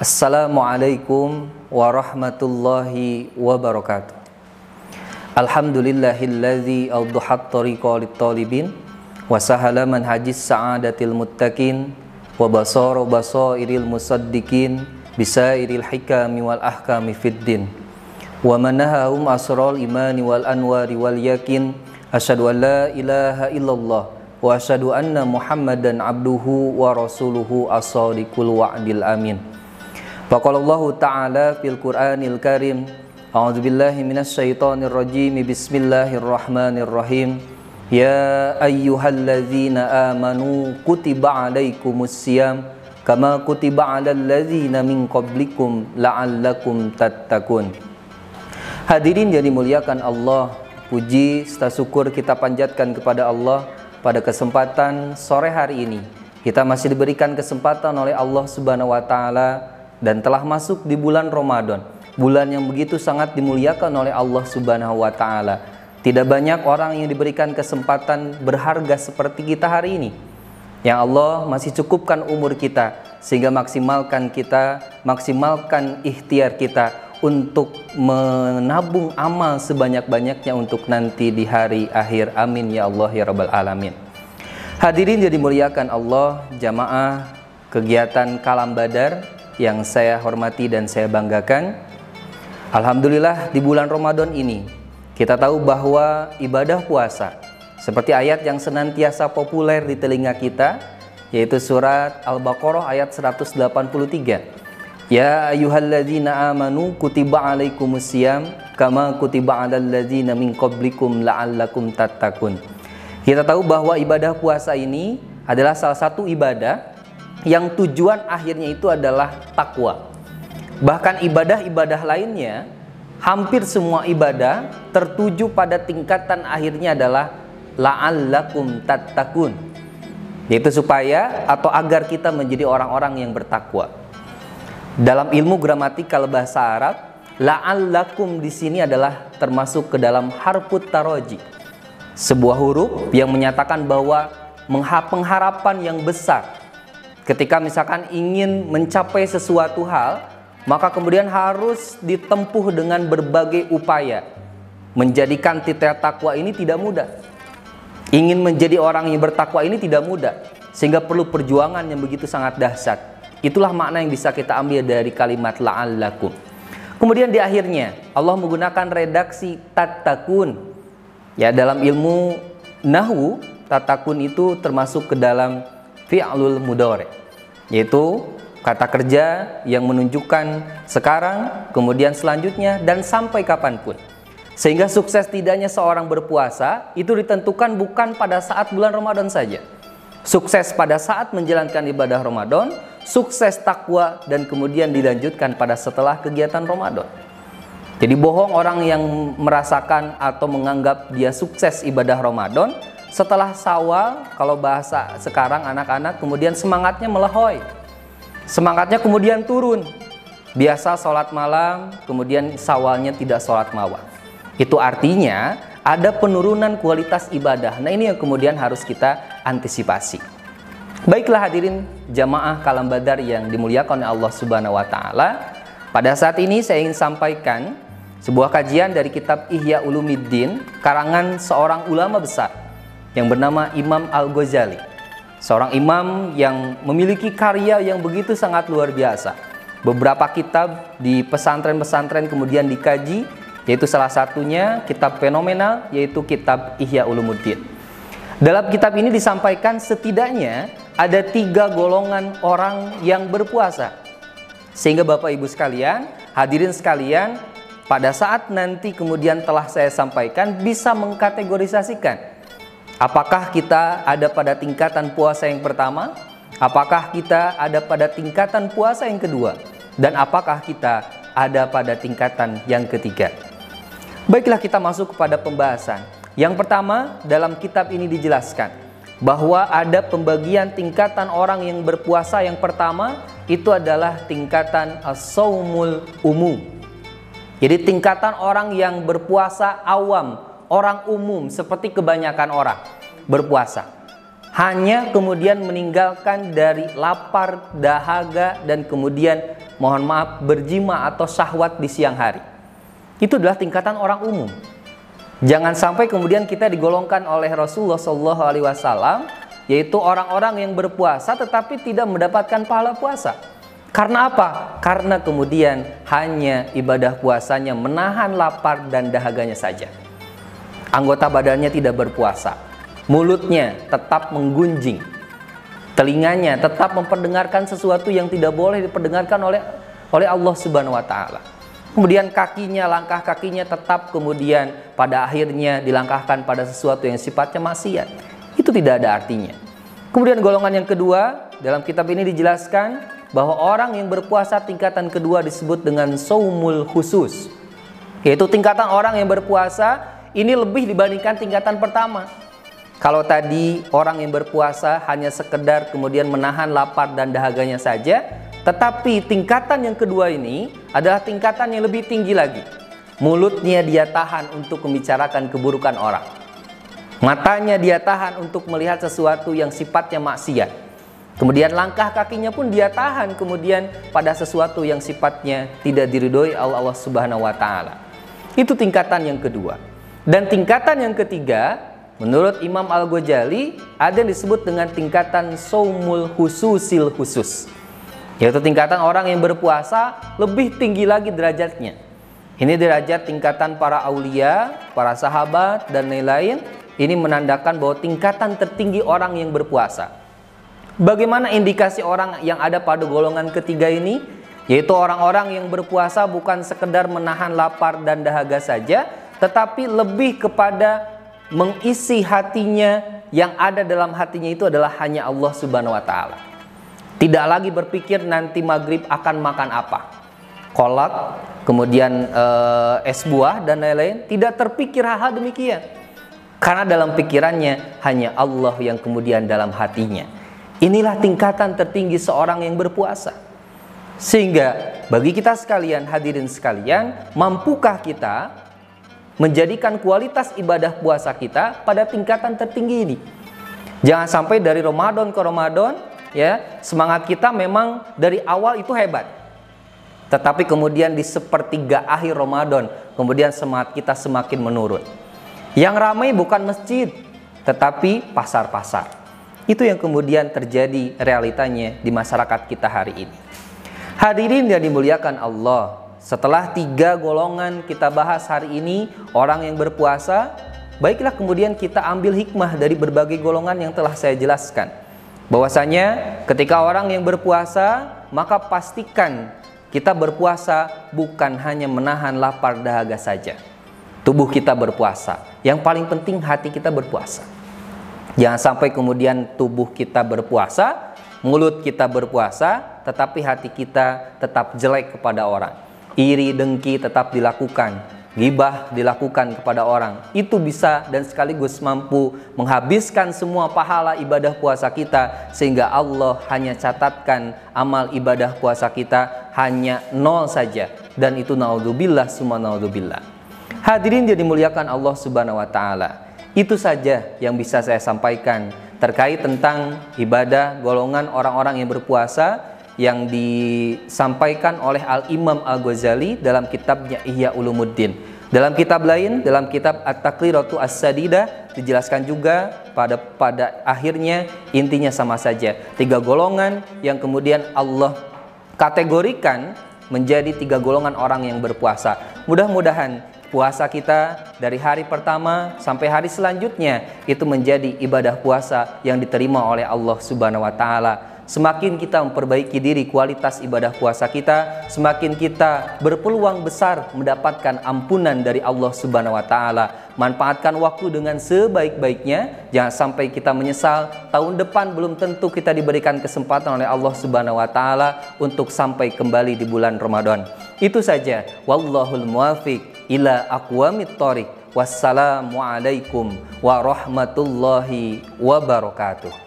Assalamualaikum warahmatullahi wabarakatuh. Alhamdulillahilladzi awdahat tariqa lit-talibin wa sahala manhajis sa'adatil muttaqin wa basara basairil musaddiqin bisairil hikami wal ahkami fid din wa manahahum asral imani wal anwari wal yakin asyhadu an la ilaha illallah wa asyhadu anna muhammadan abduhu wa rasuluhu as-sadiqul wa'dil amin. Faqalallahu ta'ala fil Qur'anil Karim, a'udzubillahi minasyaitonir rajim, bismillahirrahmanirrahim. Ya ayyuhalladzina amanu kutiba 'alaikumusiyam kama kutiba 'alal ladzina min qablikum la'allakum tattaqun. Hadirin yang dimuliakan Allah, puji serta syukur kita panjatkan kepada Allah pada kesempatan sore hari ini. Kita masih diberikan kesempatan oleh Allah Subhanahu wa taala dan telah masuk di bulan Ramadan, bulan yang begitu sangat dimuliakan oleh Allah Subhanahu wa taala. Tidak banyak orang yang diberikan kesempatan berharga seperti kita hari ini, yang Allah masih cukupkan umur kita sehingga maksimalkan ikhtiar kita untuk menabung amal sebanyak-banyaknya untuk nanti di hari akhir. Amin ya Allah ya Rabbal alamin. Hadirin yang dimuliakan Allah, jamaah kegiatan Kalam Badar yang saya hormati dan saya banggakan, alhamdulillah di bulan Ramadan ini kita tahu bahwa ibadah puasa seperti ayat yang senantiasa populer di telinga kita, yaitu surat Al-Baqarah ayat 183. Ya ayyuhalladzina amanu kutiba 'alaikumusiyam kama kutiba 'alal ladzina min qablikum la'allakum tattaqun. Kita tahu bahwa ibadah puasa ini adalah salah satu ibadah yang tujuan akhirnya itu adalah takwa. Bahkan ibadah-ibadah lainnya, hampir semua ibadah tertuju pada tingkatan akhirnya adalah la'allakum tattaqun, yaitu supaya atau agar kita menjadi orang-orang yang bertakwa. Dalam ilmu gramatikal bahasa Arab, la'allakum di sini adalah termasuk ke dalam harfut taraji, sebuah huruf yang menyatakan bahwa pengharapan yang besar. Ketika misalkan ingin mencapai sesuatu hal, maka kemudian harus ditempuh dengan berbagai upaya. Menjadikan titik takwa ini tidak mudah. Ingin menjadi orang yang bertakwa ini tidak mudah, sehingga perlu perjuangan yang begitu sangat dahsyat. Itulah makna yang bisa kita ambil dari kalimat la'allakum. Kemudian di akhirnya Allah menggunakan redaksi tattaqun. Ya, dalam ilmu nahwu, tattaqun itu termasuk ke dalam fi'lul mudhari', yaitu kata kerja yang menunjukkan sekarang, kemudian selanjutnya, dan sampai kapanpun. Sehingga sukses tidaknya seorang berpuasa itu ditentukan bukan pada saat bulan Ramadan saja. Sukses pada saat menjalankan ibadah Ramadan, sukses takwa, dan kemudian dilanjutkan pada setelah kegiatan Ramadan. Jadi bohong orang yang merasakan atau menganggap dia sukses ibadah Ramadan setelah Syawal, kalau bahasa sekarang anak-anak, kemudian semangatnya melehoi, semangatnya kemudian turun. Biasa sholat malam, kemudian Syawalnya tidak sholat malam. Itu artinya ada penurunan kualitas ibadah. Nah, ini yang kemudian harus kita antisipasi. Baiklah hadirin jamaah Kalam Badar yang dimuliakan oleh Allah Subhanahu wa taala. Pada saat ini saya ingin sampaikan sebuah kajian dari kitab Ihya Ulumiddin karangan seorang ulama besar yang bernama Imam Al-Ghazali, seorang imam yang memiliki karya yang begitu sangat luar biasa. Beberapa kitab di pesantren-pesantren kemudian dikaji, yaitu salah satunya kitab fenomenal, yaitu kitab Ihya Ulumuddin. Dalam kitab ini disampaikan setidaknya ada 3 golongan orang yang berpuasa, sehingga Bapak Ibu sekalian, hadirin sekalian, pada saat nanti kemudian telah saya sampaikan bisa mengkategorisasikan apakah kita ada pada tingkatan puasa yang pertama, apakah kita ada pada tingkatan puasa yang kedua, dan apakah kita ada pada tingkatan yang ketiga. Baiklah, kita masuk kepada pembahasan. Yang pertama, dalam kitab ini dijelaskan bahwa ada pembagian tingkatan orang yang berpuasa. Yang pertama itu adalah tingkatan as-shaumul umum. Jadi tingkatan orang yang berpuasa awam, orang umum seperti kebanyakan orang berpuasa, hanya kemudian meninggalkan dari lapar, dahaga, dan kemudian mohon maaf, berjima atau syahwat di siang hari. Itu adalah tingkatan orang umum. Jangan sampai kemudian kita digolongkan oleh Rasulullah SAW, yaitu orang-orang yang berpuasa tetapi tidak mendapatkan pahala puasa. Karena apa? Karena kemudian hanya ibadah puasanya menahan lapar dan dahaganya saja. Anggota badannya tidak berpuasa, mulutnya tetap menggunjing, telinganya tetap memperdengarkan sesuatu yang tidak boleh diperdengarkan oleh Allah Subhanahu wa Ta'ala. Kemudian kakinya, langkah kakinya tetap kemudian pada akhirnya dilangkahkan pada sesuatu yang sifatnya maksiat. Itu tidak ada artinya. Kemudian golongan yang kedua, dalam kitab ini dijelaskan bahwa orang yang berpuasa tingkatan kedua disebut dengan saumul khusus, yaitu tingkatan orang yang berpuasa ini lebih dibandingkan tingkatan pertama. Kalau tadi orang yang berpuasa hanya sekedar kemudian menahan lapar dan dahaganya saja, tetapi tingkatan yang kedua ini adalah tingkatan yang lebih tinggi lagi. Mulutnya dia tahan untuk membicarakan keburukan orang, matanya dia tahan untuk melihat sesuatu yang sifatnya maksiat, kemudian langkah kakinya pun dia tahan kemudian pada sesuatu yang sifatnya tidak diridhoi Allah Subhanahu wa Ta'ala. Itu tingkatan yang kedua. Dan tingkatan yang ketiga, menurut Imam Al-Ghazali, ada yang disebut dengan tingkatan saumul khususil khusus, yaitu tingkatan orang yang berpuasa lebih tinggi lagi derajatnya. Ini derajat tingkatan para aulia, para sahabat, dan lain-lain. Ini menandakan bahwa tingkatan tertinggi orang yang berpuasa. Bagaimana indikasi orang yang ada pada golongan ketiga ini? Yaitu orang-orang yang berpuasa bukan sekedar menahan lapar dan dahaga saja, tetapi lebih kepada mengisi hatinya, yang ada dalam hatinya itu adalah hanya Allah Subhanahu wa Ta'ala. Tidak lagi berpikir nanti maghrib akan makan apa, kolak, kemudian es buah dan lain-lain. Tidak terpikir hal-hal demikian, karena dalam pikirannya hanya Allah yang kemudian dalam hatinya. Inilah tingkatan tertinggi seorang yang berpuasa. Sehingga bagi kita sekalian, hadirin sekalian, mampukah kita menjadikan kualitas ibadah puasa kita pada tingkatan tertinggi ini? Jangan sampai dari Ramadan ke Ramadan, ya, semangat kita memang dari awal itu hebat, tetapi kemudian di sepertiga akhir Ramadan kemudian semangat kita semakin menurun. Yang ramai bukan masjid tetapi pasar-pasar. Itu yang kemudian terjadi realitanya di masyarakat kita hari ini. Hadirin yang dimuliakan Allah, setelah 3 golongan kita bahas hari ini, orang yang berpuasa, baiklah kemudian kita ambil hikmah dari berbagai golongan yang telah saya jelaskan. Bahwasanya ketika orang yang berpuasa, maka pastikan kita berpuasa bukan hanya menahan lapar dahaga saja. Tubuh kita berpuasa, yang paling penting hati kita berpuasa. Jangan sampai kemudian tubuh kita berpuasa, mulut kita berpuasa, tetapi hati kita tetap jelek kepada orang. Iri, dengki tetap dilakukan, ghibah dilakukan kepada orang. Itu bisa dan sekaligus mampu menghabiskan semua pahala ibadah puasa kita, sehingga Allah hanya catatkan amal ibadah puasa kita hanya 0 saja, dan itu naudzubillah summa naudzubillah. Hadirin yang dimuliakan Allah Subhanahu wa Ta'ala, itu saja yang bisa saya sampaikan terkait tentang ibadah golongan orang-orang yang berpuasa yang disampaikan oleh Al-Imam Al-Ghazali dalam kitabnya Ihya Ulumuddin. Dalam kitab lain, dalam kitab At-Taqriratu As-Sadidah, dijelaskan juga pada akhirnya intinya sama saja. 3 golongan yang kemudian Allah kategorikan menjadi 3 golongan orang yang berpuasa. Mudah-mudahan puasa kita dari hari pertama sampai hari selanjutnya itu menjadi ibadah puasa yang diterima oleh Allah Subhanahu wa Ta'ala. Semakin kita memperbaiki diri kualitas ibadah puasa kita, semakin kita berpeluang besar mendapatkan ampunan dari Allah Subhanahu wa Ta'ala. Manfaatkan waktu dengan sebaik-baiknya, jangan sampai kita menyesal. Tahun depan belum tentu kita diberikan kesempatan oleh Allah Subhanahu wa Ta'ala untuk sampai kembali di bulan Ramadan. Itu saja. Wallahul muwafiq ila aqwamit thoriq. Wassalamualaikum warahmatullahi wabarakatuh.